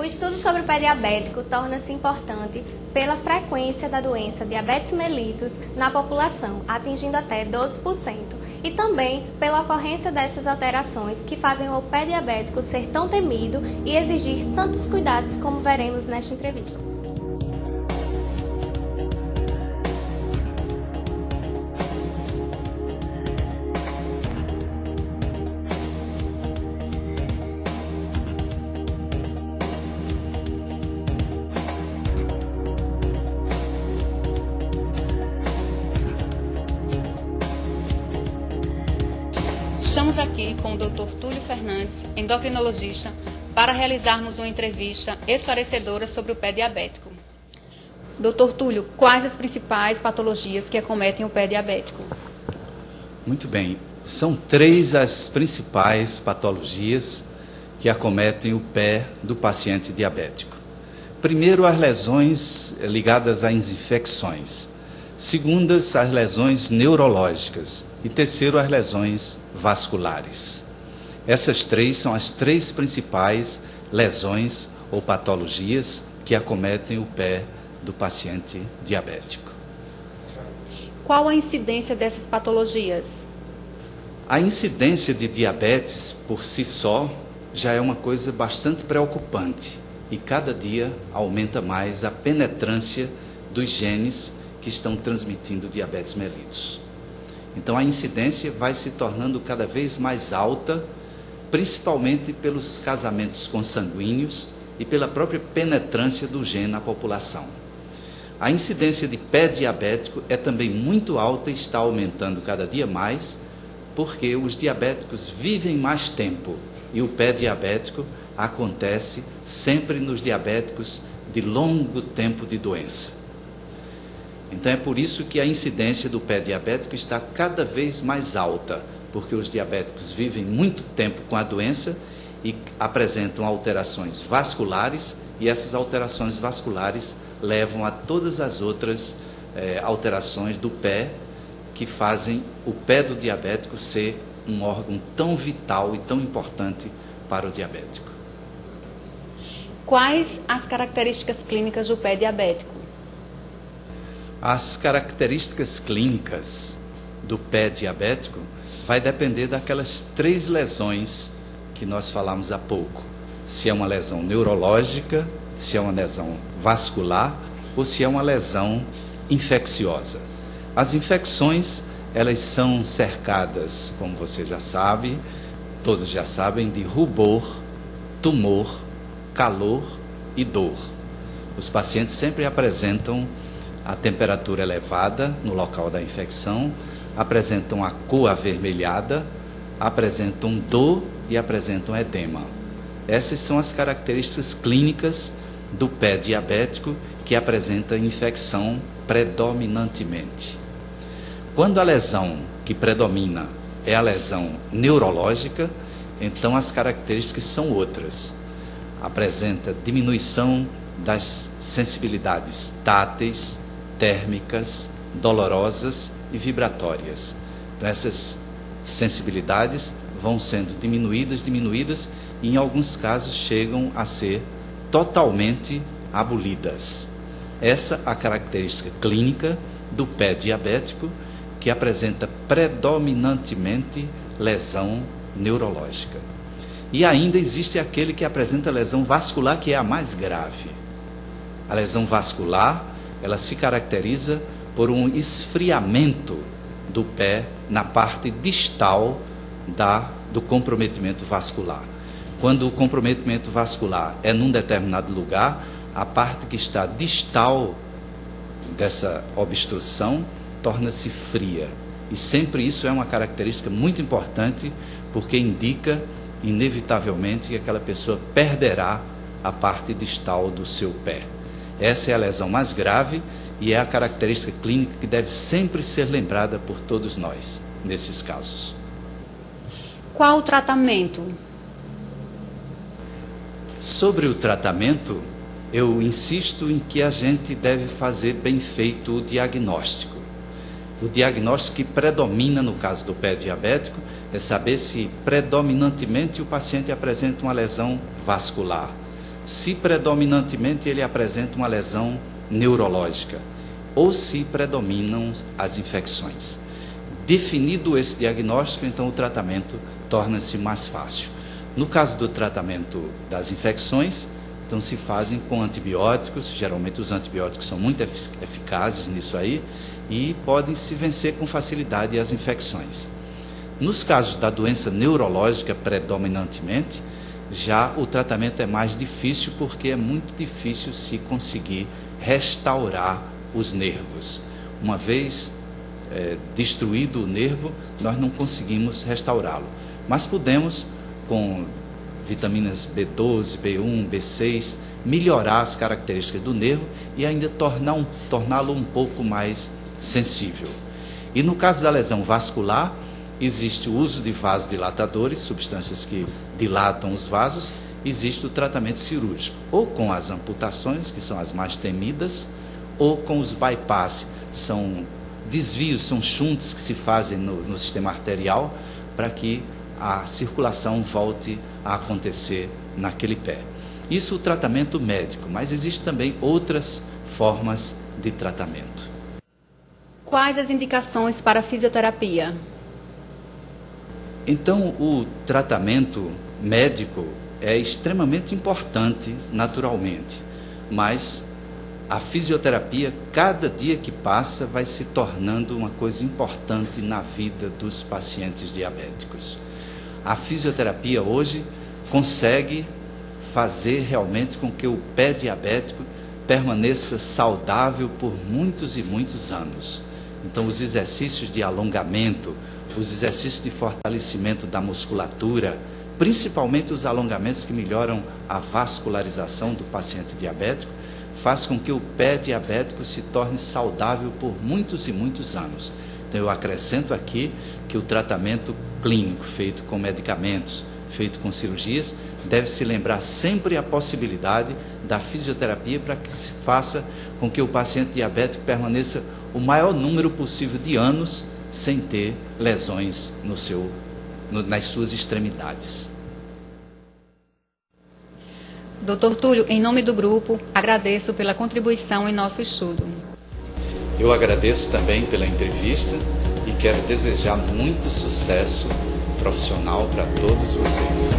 O estudo sobre o pé diabético torna-se importante pela frequência da doença diabetes mellitus na população, atingindo até 12%, e também pela ocorrência dessas alterações que fazem o pé diabético ser tão temido e exigir tantos cuidados como veremos nesta entrevista. Estamos aqui com o Dr. Túlio Fernandes, endocrinologista, para realizarmos uma entrevista esclarecedora sobre o pé diabético. Dr. Túlio, quais as principais patologias que acometem o pé diabético? Muito bem, são 3 as principais patologias que acometem o pé do paciente diabético. Primeiro, as lesões ligadas às infecções. Segundas, as lesões neurológicas. E terceiro, as lesões vasculares. Essas 3 são as 3 principais lesões ou patologias que acometem o pé do paciente diabético. Qual a incidência dessas patologias? A incidência de diabetes, por si só, já é uma coisa bastante preocupante. E cada dia aumenta mais a penetrância dos genes que estão transmitindo diabetes mellitus. Então a incidência vai se tornando cada vez mais alta, principalmente pelos casamentos consanguíneos e pela própria penetrância do gene na população. A incidência de pé diabético é também muito alta e está aumentando cada dia mais, porque os diabéticos vivem mais tempo e o pé diabético acontece sempre nos diabéticos de longo tempo de doença. Então é por isso que a incidência do pé diabético está cada vez mais alta, porque os diabéticos vivem muito tempo com a doença e apresentam alterações vasculares, e essas alterações vasculares levam a todas as outras alterações do pé, que fazem o pé do diabético ser um órgão tão vital e tão importante para o diabético. Quais as características clínicas do pé diabético? As características clínicas do pé diabético vai depender daquelas 3 lesões que nós falamos há pouco. Se é uma lesão neurológica, se é uma lesão vascular ou se é uma lesão infecciosa. As infecções, elas são cercadas, como você já sabe, todos já sabem, de rubor, tumor, calor e dor. Os pacientes sempre apresentam a temperatura elevada no local da infecção, apresentam a cor avermelhada, apresentam dor e apresentam edema. Essas são as características clínicas do pé diabético que apresenta infecção predominantemente. Quando a lesão que predomina é a lesão neurológica, então as características são outras. Apresenta diminuição das sensibilidades táteis, térmicas, dolorosas e vibratórias. Então essas sensibilidades vão sendo diminuídas e em alguns casos chegam a ser totalmente abolidas. Essa é a característica clínica do pé diabético, que apresenta predominantemente lesão neurológica. E ainda existe aquele que apresenta lesão vascular, que é a mais grave. A lesão vascular, ela se caracteriza por um esfriamento do pé na parte distal do comprometimento vascular. Quando o comprometimento vascular é num determinado lugar, a parte que está distal dessa obstrução torna-se fria. E sempre isso é uma característica muito importante, porque indica, inevitavelmente, que aquela pessoa perderá a parte distal do seu pé. Essa é a lesão mais grave e é a característica clínica que deve sempre ser lembrada por todos nós, nesses casos. Qual o tratamento? Sobre o tratamento, eu insisto em que a gente deve fazer bem feito o diagnóstico. O diagnóstico que predomina no caso do pé diabético é saber se predominantemente o paciente apresenta uma lesão vascular, se predominantemente ele apresenta uma lesão neurológica ou se predominam as infecções. Definido esse diagnóstico, então o tratamento torna-se mais fácil. No caso do tratamento das infecções, então se fazem com antibióticos, geralmente os antibióticos são muito eficazes nisso aí, e podem se vencer com facilidade as infecções. Nos casos da doença neurológica predominantemente, já o tratamento é mais difícil, porque é muito difícil se conseguir restaurar os nervos. Uma vez destruído o nervo, nós não conseguimos restaurá-lo. Mas podemos, com vitaminas B12, B1, B6, melhorar as características do nervo e ainda torná-lo um pouco mais sensível. E no caso da lesão vascular, existe o uso de vasodilatadores, substâncias que dilatam os vasos, existe o tratamento cirúrgico, ou com as amputações, que são as mais temidas, ou com os bypass, são desvios, são shunts que se fazem no sistema arterial para que a circulação volte a acontecer naquele pé. Isso o tratamento médico, mas existem também outras formas de tratamento. Quais as indicações para a fisioterapia? Então, o tratamento médico é extremamente importante, naturalmente, mas a fisioterapia, cada dia que passa, vai se tornando uma coisa importante na vida dos pacientes diabéticos. A fisioterapia hoje consegue fazer realmente com que o pé diabético permaneça saudável por muitos e muitos anos. Então, os exercícios de alongamento, os exercícios de fortalecimento da musculatura, principalmente os alongamentos que melhoram a vascularização do paciente diabético, faz com que o pé diabético se torne saudável por muitos e muitos anos. Então, eu acrescento aqui que o tratamento clínico, feito com medicamentos, feito com cirurgias, deve se lembrar sempre a possibilidade da fisioterapia para que se faça com que o paciente diabético permaneça o maior número possível de anos sem ter lesões nas suas extremidades. Dr. Túlio, em nome do grupo, agradeço pela contribuição em nosso estudo. Eu agradeço também pela entrevista e quero desejar muito sucesso profissional para todos vocês.